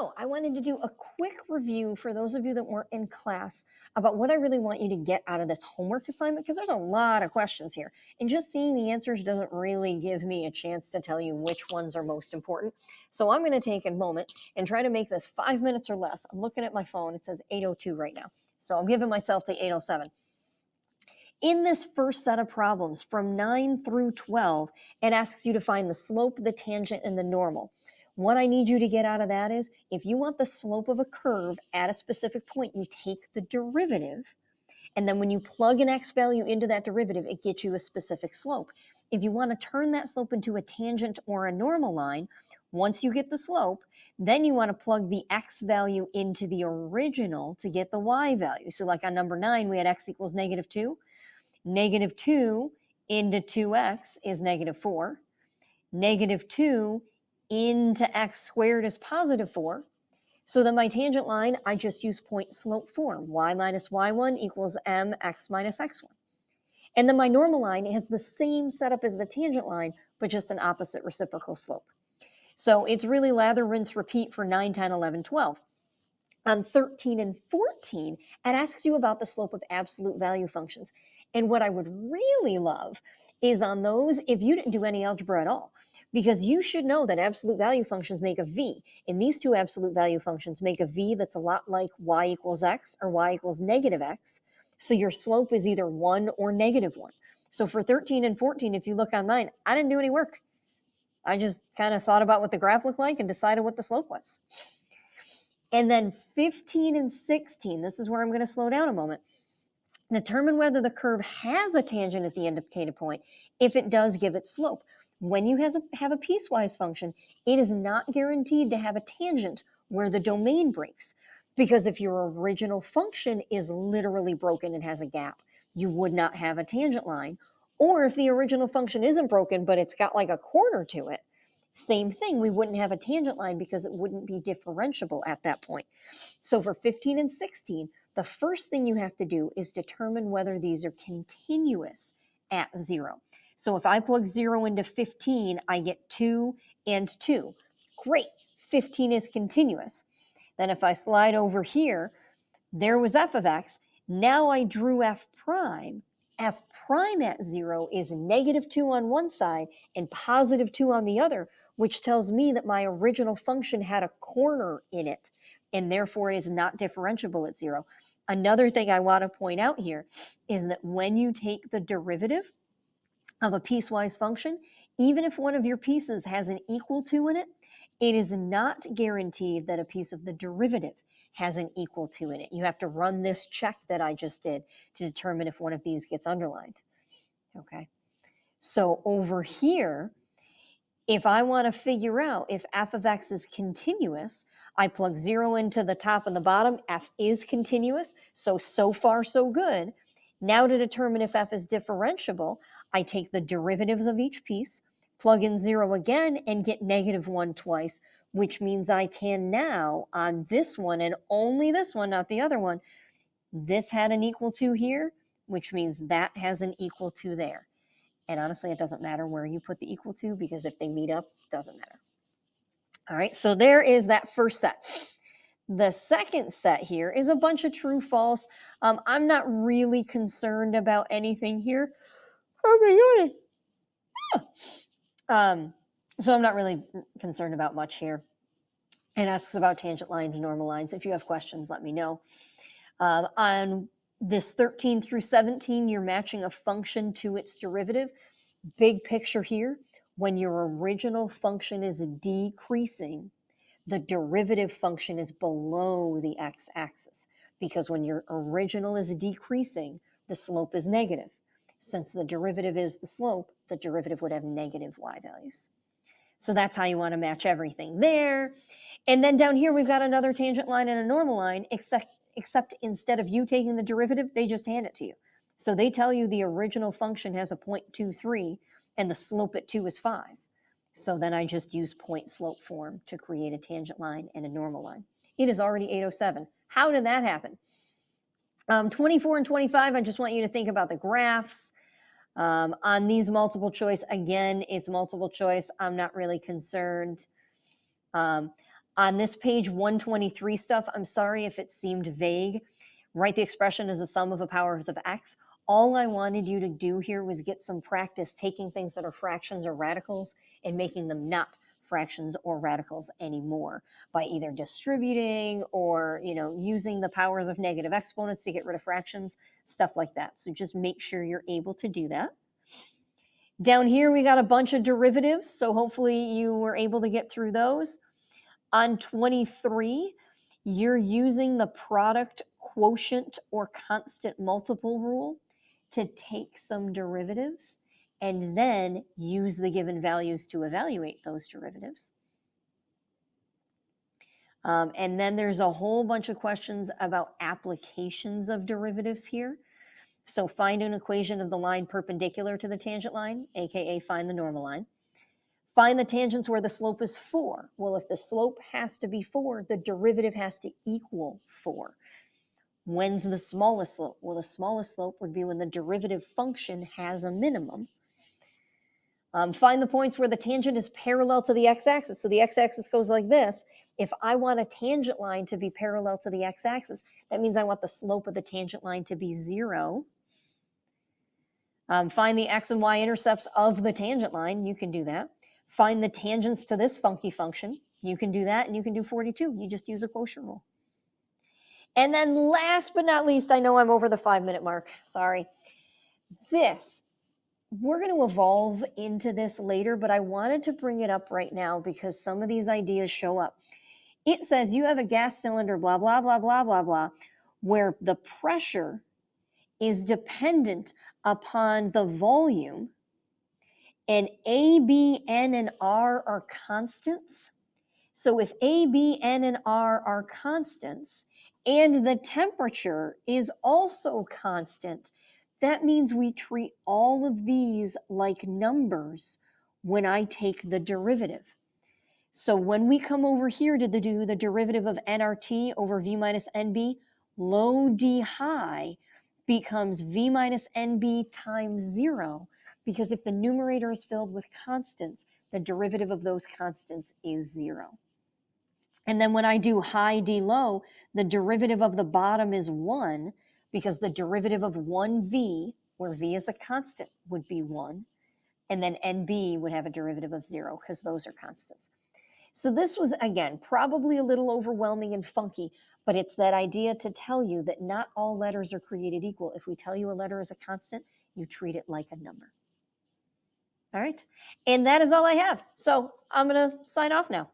So I wanted to do a quick review for those of you that weren't in class about what I really want you to get out of this homework assignment, because there's a lot of questions here. And just seeing the answers doesn't really give me a chance to tell you which ones are most important. So I'm going to take a moment and try to make this 5 minutes or less. I'm looking at my phone. It says 8:02 right now. So I'm giving myself to 8:07. In this first set of problems from 9 through 12, it asks you to find the slope, the tangent, and the normal. What I need you to get out of that is, if you want the slope of a curve at a specific point, you take the derivative, and then when you plug an x value into that derivative, it gets you a specific slope. If you want to turn that slope into a tangent or a normal line, once you get the slope, then you want to plug the x value into the original to get the y value. So like on number 9, we had x equals -2. -2 into 2x is -4. -2 into x squared is +4. So then my tangent line, I just use point slope form. Y minus y1 equals mx minus x1. And then my normal line has the same setup as the tangent line, but just an opposite reciprocal slope. So it's really lather, rinse, repeat for 9, 10, 11, 12. On 13 and 14, it asks you about the slope of absolute value functions. And what I would really love is on those, if you didn't do any algebra at all, because you should know that absolute value functions make a v. And these two absolute value functions make a v that's a lot like y equals x or y equals -x. So your slope is either 1 or -1. So for 13 and 14, if you look on mine, I didn't do any work. I just kind of thought about what the graph looked like and decided what the slope was. And then 15 and 16, this is where I'm going to slow down a moment. Determine whether the curve has a tangent at the indicated point. If it does, give its slope. When you have a piecewise function, it is not guaranteed to have a tangent where the domain breaks. Because if your original function is literally broken and has a gap, you would not have a tangent line. Or if the original function isn't broken, but it's got like a corner to it, same thing, we wouldn't have a tangent line because it wouldn't be differentiable at that point. So for 15 and 16, the first thing you have to do is determine whether these are continuous at 0. So if I plug 0 into 15, I get 2 and 2. Great, 15 is continuous. Then if I slide over here, there was f of x. Now I drew f prime. F prime at 0 is -2 on one side and +2 on the other, which tells me that my original function had a corner in it, and therefore is not differentiable at 0. Another thing I want to point out here is that when you take the derivative of a piecewise function, even if one of your pieces has an equal to in it, it is not guaranteed that a piece of the derivative has an equal to in it. You have to run this check that I just did to determine if one of these gets underlined. Okay. So over here, if I want to figure out if f of x is continuous, I plug 0 into the top and the bottom. F is continuous. So far, so good. Now to determine if f is differentiable, I take the derivatives of each piece, plug in 0 again, and get -1 twice, which means I can now, on this one, and only this one, not the other one, this had an equal to here, which means that has an equal to there. And honestly, it doesn't matter where you put the equal to, because if they meet up, it doesn't matter. All right, so there is that first set. The second set here is a bunch of true, false. I'm not really concerned about anything here. Oh my God. So I'm not really concerned about much here. It asks about tangent lines, normal lines. If you have questions, let me know. On this 13 through 17, you're matching a function to its derivative. Big picture here, when your original function is decreasing, the derivative function is below the x-axis, because when your original is decreasing, the slope is negative. Since the derivative is the slope, the derivative would have negative y values. So that's how you want to match everything there. And then down here, we've got another tangent line and a normal line, except instead of you taking the derivative, they just hand it to you. So they tell you the original function has a 0.23 and the slope at 2 is 5. So then I just use point slope form to create a tangent line and a normal line. It is already 8:07. How did that happen? 24 and 25, I just want you to think about the graphs. On these multiple choice, again, it's multiple choice. I'm not really concerned. On this page 123 stuff, I'm sorry if it seemed vague. Write the expression as a sum of the powers of x. All I wanted you to do here was get some practice taking things that are fractions or radicals and making them not fractions or radicals anymore by either distributing or, using the powers of negative exponents to get rid of fractions, stuff like that. So just make sure you're able to do that. Down here, we got a bunch of derivatives. So hopefully you were able to get through those. On 23, you're using the product, quotient, or constant multiple rule to take some derivatives and then use the given values to evaluate those derivatives. And then there's a whole bunch of questions about applications of derivatives here. So find an equation of the line perpendicular to the tangent line, aka find the normal line. Find the tangents where the slope is 4. Well, if the slope has to be 4, the derivative has to equal 4. When's the smallest slope? Well, the smallest slope would be when the derivative function has a minimum. Find the points where the tangent is parallel to the x-axis. So the x-axis goes like this. If I want a tangent line to be parallel to the x-axis, that means I want the slope of the tangent line to be 0. Find the x and y intercepts of the tangent line. You can do that. Find the tangents to this funky function. You can do that, and you can do 42. You just use a quotient rule. And then last but not least, I know I'm over the 5-minute mark. Sorry. We're going to evolve into this later, but I wanted to bring it up right now because some of these ideas show up. It says you have a gas cylinder, blah, blah, blah, blah, blah, blah, where the pressure is dependent upon the volume, and A, B, N, and R are constants. So if A, B, N, and R are constants, and the temperature is also constant, that means we treat all of these like numbers when I take the derivative. So when we come over here to do the derivative of nRT over V minus NB, low D high becomes V minus NB times 0, because if the numerator is filled with constants, the derivative of those constants is 0. And then when I do high D low, the derivative of the bottom is 1, because the derivative of 1V, where V is a constant, would be 1. And then NB would have a derivative of 0, because those are constants. So this was, again, probably a little overwhelming and funky, but it's that idea to tell you that not all letters are created equal. If we tell you a letter is a constant, you treat it like a number. All right. And that is all I have. So I'm going to sign off now.